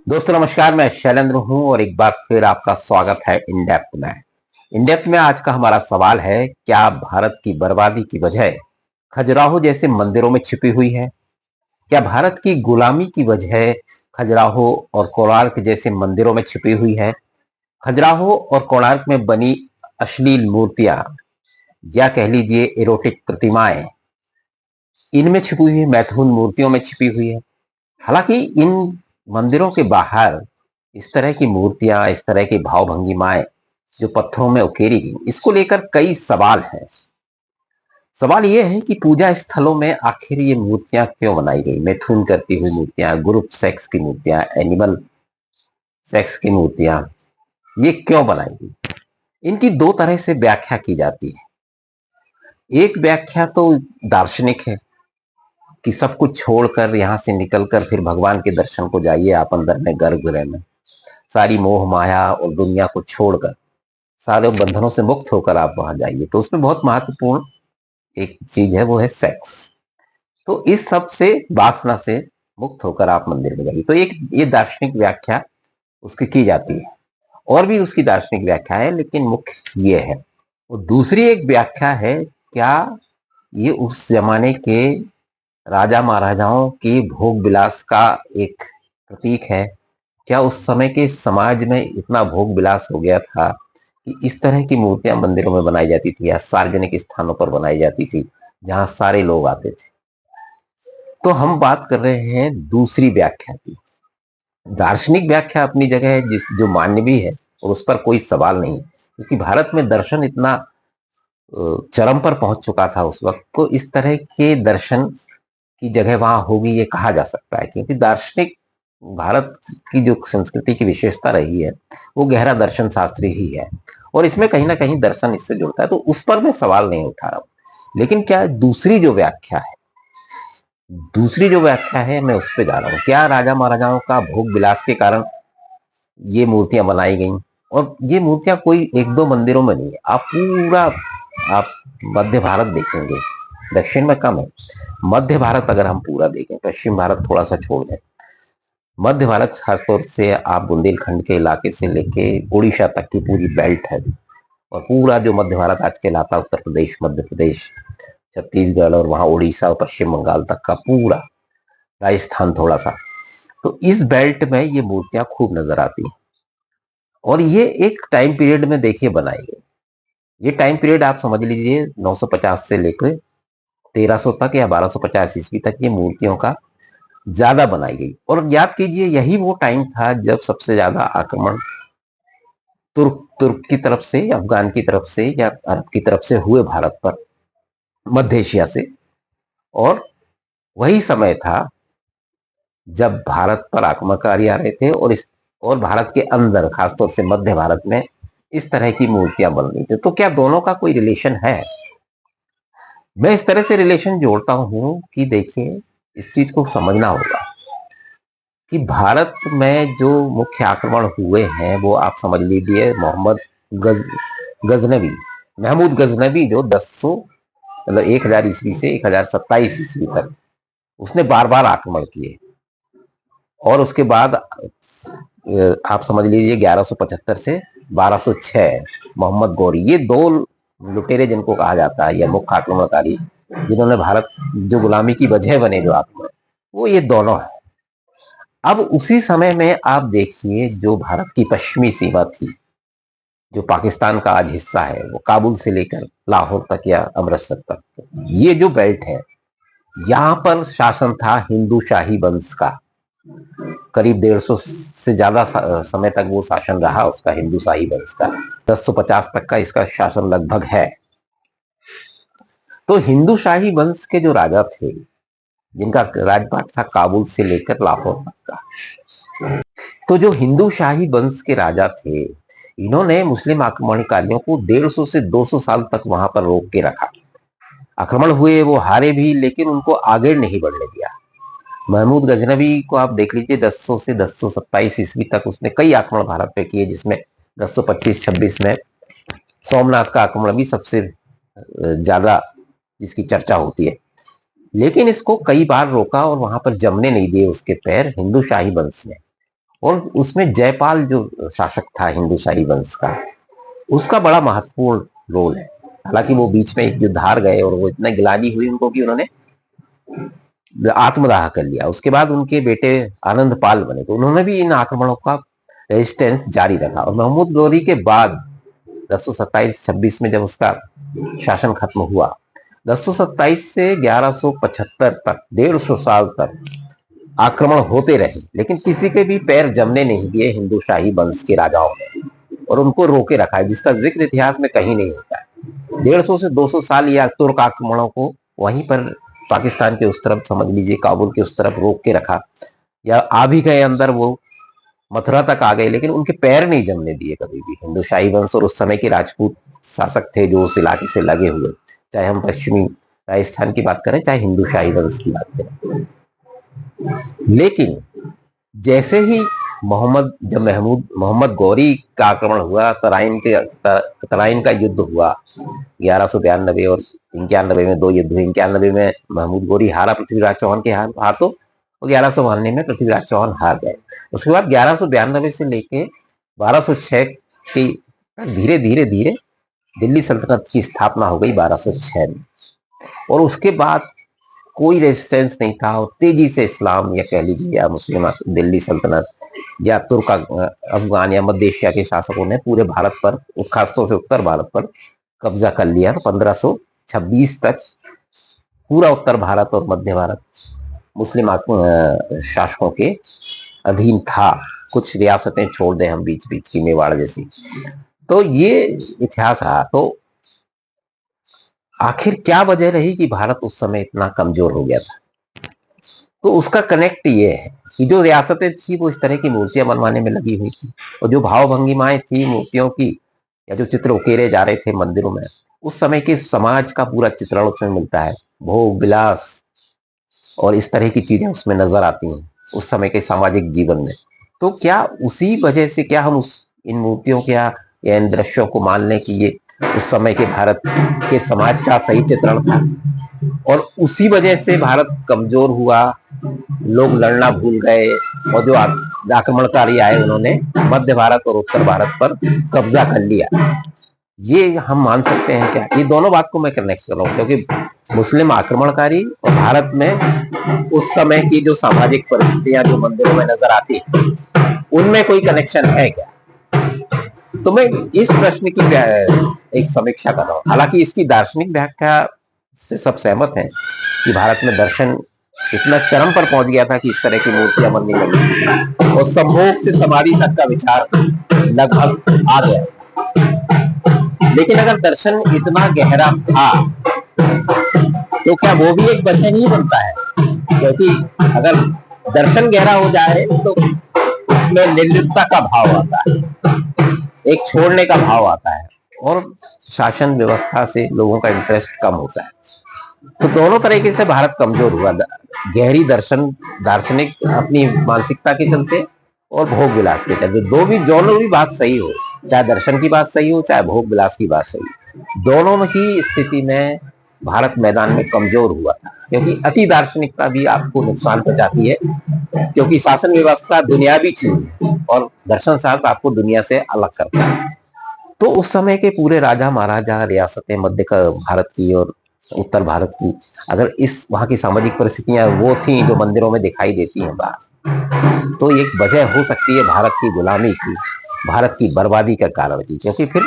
दोस्तों नमस्कार, मैं शैलेंद्र हूं और एक बार फिर आपका स्वागत है इन डेप्थ में। इन डेप्थ में आज का हमारा सवाल है, क्या भारत की बर्बादी की वजह खजुराहो जैसे मंदिरों में छिपी हुई है? क्या भारत की गुलामी की वजह खजुराहो और कोणार्क जैसे मंदिरों में छिपी हुई है? खजुराहो और कोणार्क में बनी अश्लील मूर्तियां या कह लीजिए एरोटिक प्रतिमाएं इनमें छिपी हुई है, मैथुन मूर्तियों में छिपी हुई है। हालांकि इन मंदिरों के बाहर इस तरह की मूर्तियां, इस तरह की भाव भंगिमाएं जो पत्थरों में उकेरी गई, इसको लेकर कई सवाल हैं। सवाल यह है कि पूजा स्थलों में आखिर ये मूर्तियां क्यों बनाई गई? मैथुन करती हुई मूर्तियां, ग्रुप सेक्स की मूर्तियां, एनिमल सेक्स की मूर्तियां, ये क्यों बनाई गई? इनकी दो तरह से व्याख्या की जाती है। एक व्याख्या तो दार्शनिक है कि सब कुछ छोड़कर यहां से निकलकर फिर भगवान के दर्शन को जाइए आप अंदर में, गर्भगृह में, सारी मोह माया और दुनिया को छोड़कर सारे बंधनों से मुक्त होकर आप वहां जाइए। तो उसमें बहुत महत्वपूर्ण एक चीज है, वो है सेक्स। तो इस सब से, वासना से मुक्त होकर आप मंदिर में जाइए। तो एक ये दार्शनिक व्याख्या उसकी की जाती है। और भी उसकी दार्शनिक व्याख्या है, लेकिन मुख्य ये है। और दूसरी एक व्याख्या है, क्या ये उस जमाने के राजा महाराजाओं की भोग विलास का एक प्रतीक है? क्या उस समय के समाज में इतना भोग विलास हो गया था कि इस तरह की मूर्तियां मंदिरों में बनाई जाती थी या सार्वजनिक स्थानों पर बनाई जाती थी जहां सारे लोग आते थे? तो हम बात कर रहे हैं दूसरी व्याख्या की। दार्शनिक व्याख्या अपनी जगह है, जिस जो मान्य भी है और उस पर कोई सवाल नहीं, क्योंकि भारत में दर्शन इतना चरम पर पहुंच चुका था उस वक्त को, इस तरह के दर्शन की जगह वहां होगी ये कहा जा सकता है। क्योंकि दार्शनिक भारत की जो संस्कृति की विशेषता रही है वो गहरा दर्शन शास्त्री ही है, और इसमें कहीं ना कहीं दर्शन इससे जुड़ता है। तो उस पर मैं सवाल नहीं उठा रहा हूं, लेकिन क्या दूसरी जो व्याख्या है मैं उस पर जा रहा हूँ। क्या राजा महाराजाओं का भोग विलास के कारण ये मूर्तियां बनाई गई? और ये मूर्तियां कोई एक दो मंदिरों में नहीं है, आप मध्य भारत देखेंगे, दक्षिण में कम है। मध्य भारत अगर हम पूरा देखें, पश्चिम भारत थोड़ा सा छोड़ दें, मध्य भारत खासतौर से आप बुंदेलखंड के इलाके से लेके उड़ीसा तक की पूरी बेल्ट है, और पूरा जो मध्य भारत आज कहलाता है, उत्तर प्रदेश, मध्य प्रदेश, छत्तीसगढ़ और वहां उड़ीसा और पश्चिम बंगाल तक का पूरा, राजस्थान थोड़ा सा, तो इस बेल्ट में ये मूर्तियां खूब नजर आती हैं। और ये एक टाइम पीरियड में देखिए बनाई गई। ये टाइम पीरियड आप समझ लीजिए 950 से लेकर 1300 तक या 1250 ईस्वी तक ये मूर्तियों का ज्यादा बनाई गई। और याद कीजिए, यही वो टाइम था जब सबसे ज्यादा आक्रमण तुर्क तुर्क की तरफ से, अफगान की तरफ से या अरब की तरफ से हुए भारत पर, मध्य एशिया से। और वही समय था जब भारत पर आक्रमणकारी आ रहे थे, और भारत के अंदर खासतौर से मध्य भारत में इस तरह की मूर्तियां बन रही थी। तो क्या दोनों का कोई रिलेशन है? मैं इस तरह से रिलेशन जोड़ता हूं कि देखिए, इस चीज को समझना होगा कि भारत में जो मुख्य आक्रमण हुए हैं वो आप समझ लीजिए मोहम्मद गज गजनवी महमूद गजनवी, जो 1000 मतलब 1000 ईस्वी से 1027 ईस्वी तक उसने बार बार आक्रमण किए। और उसके बाद आप समझ लीजिए 1175 से 1206 मोहम्मद गौरी, ये दो लुटेरे जिनको कहा जाता है, या मुख्य आक्रमणकारी जिन्होंने भारत जो गुलामी की वजह बने जो आक्रमण, वो ये दोनों है। अब उसी समय में आप देखिए, जो भारत की पश्चिमी सीमा थी, जो पाकिस्तान का आज हिस्सा है, वो काबुल से लेकर लाहौर तक या अमृतसर तक, ये जो बेल्ट है, यहाँ पर शासन था हिंदू शाही वंश का। करीब 150 से ज्यादा समय तक वो शासन रहा उसका, हिंदू शाही वंश का। 1050 तक का इसका शासन लगभग है। तो हिंदू शाही वंश के जो राजा थे, जिनका राजपाट था काबुल से लेकर लाहौर तक का, तो जो हिंदू शाही वंश के राजा थे, इन्होंने मुस्लिम आक्रमणकारियों को 150 से 200 साल तक वहां पर रोक के रखा। आक्रमण हुए, वो हारे भी, लेकिन उनको आगे नहीं बढ़ने दिया। महमूद गजनवी को आप देख लीजिए, 1000 से 1027 ईस्वी तक उसने कई आक्रमण भारत पे किए, जिसमें 1025-26 में सोमनाथ का आक्रमण भी सबसे ज्यादा जिसकी चर्चा होती है। लेकिन इसको कई बार रोका और वहां पर जमने नहीं दिए उसके पैर हिंदू शाही वंश ने। और उसमें जयपाल जो शासक था हिंदू शाही वंश का, उसका बड़ा महत्वपूर्ण रोल है। हालांकि वो बीच में एक युद्ध हार गए और वो इतना गिलानी हुई उनको कि उन्होंने आत्मदाह कर लिया। उसके बाद उनके बेटे आनंद पाल बने, तो उन्होंने भी इन आक्रमणों का रेजिस्टेंस जारी रखा। और महमूद गौरी के बाद 1027-26 में जब उसका शासन खत्म हुआ, 1027 से 1175 तक 150 साल तक आक्रमण होते रहे, लेकिन किसी के भी पैर जमने नहीं दिए हिंदू शाही वंश के राजाओं ने, और उनको रोके रखा है, जिसका जिक्र इतिहास में कहीं नहीं होता है। 150 से 200 साल या तुर्क आक्रमणों को वहीं पर पाकिस्तान के उस तरफ, समझ लीजिए काबुल के उस तरफ रोक के रखा, या आ भी गए अंदर, वो मथुरा तक आ गए, लेकिन उनके पैर नहीं जमने दिए कभी भी हिंदू शाही वंश और उस समय के राजपूत शासक थे जो उस इलाके से लगे हुए, चाहे हम पश्चिमी राजस्थान की बात करें, चाहे हिंदू शाही वंश की बात करें। लेकिन जैसे ही जब मोहम्मद गौरी का आक्रमण हुआ, तराइन का युद्ध हुआ 1192 और 91 में, 2 युद्ध हुए। 91 में महमूद गौरी हारा पृथ्वीराज चौहान के हाथों, और 1192 में पृथ्वीराज चौहान हार गए। उसके बाद 1192 से लेके 1206 की धीरे धीरे धीरे दिल्ली सल्तनत की स्थापना हो गई 1206 में, और उसके बाद कोई रेजिस्टेंस नहीं था, और तेजी से इस्लाम, या कह लीजिए या मुस्लिम दिल्ली सल्तनत या तुर्क अफगान या मध्य एशिया के शासकों ने पूरे भारत पर, खासतौर से उत्तर भारत पर कब्जा कर लिया। 1526 तक पूरा उत्तर भारत और मध्य भारत मुस्लिम शासकों के अधीन था। कुछ रियासतें छोड़ दें हम बीच बीच की, मेवाड़ जैसी। तो ये इतिहास रहा। तो आखिर क्या वजह रही कि भारत उस समय इतना कमजोर हो गया था? तो उसका कनेक्ट ये है कि जो रियासतें थी वो इस तरह की मूर्तियां बनवाने में लगी हुई थी, और जो भाव भंगिमाएं थी मूर्तियों की, या जो चित्र उकेरे जा रहे थे मंदिरों में, उस समय के समाज का पूरा चित्रण उसमें मिलता है। भोग विलास और इस तरह की चीजें उसमें नजर आती हैं उस समय के सामाजिक जीवन में। तो क्या उसी वजह से, क्या हम इन मूर्तियों के या इन दृश्यों को मान लें कि ये उस समय के भारत के समाज का सही चित्रण था, और उसी वजह से भारत कमजोर हुआ, लोग लड़ना भूल गए, और जो आक्रमणकारी आए उन्होंने मध्य भारत और उत्तर भारत पर कब्जा कर लिया? ये हम मान सकते हैं क्या? ये दोनों बात को मैं कनेक्ट कर रहा हूँ, क्योंकि मुस्लिम आक्रमणकारी और भारत में उस समय की जो सामाजिक परिस्थितियां जो मंदिरों में नजर आती है, उनमें कोई कनेक्शन है क्या? तो मैं इस प्रश्न की एक समीक्षा कर रहा हूँ। हालांकि इसकी दार्शनिक व्याख्या से सब सहमत हैं कि भारत में दर्शन इतना चरम पर पहुंच गया था कि इस तरह की मूर्तियां बनने लगी, और संभोग से समाधि तक का विचार लगभग आ गया। लेकिन अगर दर्शन इतना गहरा था तो क्या वो भी एक वजह नहीं बनता है? क्योंकि अगर दर्शन गहरा हो जाए तो उसमें निर्लिप्तता का भाव आता है, एक छोड़ने का भाव आता है, और शासन व्यवस्था से लोगों का इंटरेस्ट कम होता है। तो दोनों तरीके से भारत कमजोर हुआ, गहरी दार्शनिक अपनी मानसिकता के चलते, और भोग विलास के चलते। दोनों भी बात सही हो, चाहे दर्शन की बात सही हो, चाहे भोग विलास की बात सही हो, दोनों ही स्थिति में भारत मैदान में कमजोर हुआ था। क्योंकि अति दार्शनिकता भी आपको नुकसान पहुंचाती है, क्योंकि शासन व्यवस्था दुनियावी चीज है, और दर्शन शास्त्र आपको दुनिया से अलग करता है। तो उस समय के पूरे राजा महाराजा, रियासतें मध्य भारत की और उत्तर भारत की, अगर इस वहां की सामाजिक परिस्थितियां वो थी जो मंदिरों में दिखाई देती हैं बाहर, तो एक वजह हो सकती है भारत की गुलामी की, भारत की बर्बादी का कारण की। क्योंकि फिर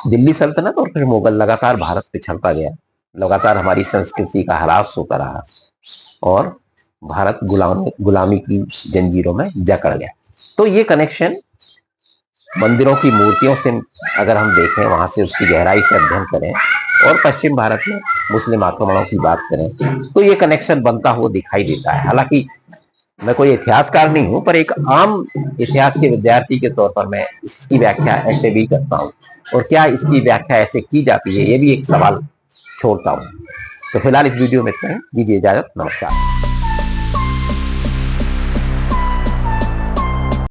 दिल्ली सल्तनत और फिर मुगल, लगातार भारत पिछड़ता गया, लगातार हमारी संस्कृति का ह्रास होता रहा, और भारत गुलामी की जंजीरों में जकड़ गया। तो ये कनेक्शन मंदिरों की मूर्तियों से अगर हम देखें, वहां से उसकी गहराई से अध्ययन करें, और पश्चिम भारत में मुस्लिम आक्रमणों की बात करें, तो ये कनेक्शन बनता हुआ दिखाई देता है। हालांकि मैं कोई इतिहासकार नहीं हूं, पर एक आम इतिहास के विद्यार्थी के तौर पर मैं इसकी व्याख्या ऐसे भी करता हूं, और क्या इसकी व्याख्या ऐसे की जाती है, ये भी एक सवाल छोड़ता हूं। तो फिलहाल इस वीडियो में इतना ही, दीजिए इजाजत, नमस्कार।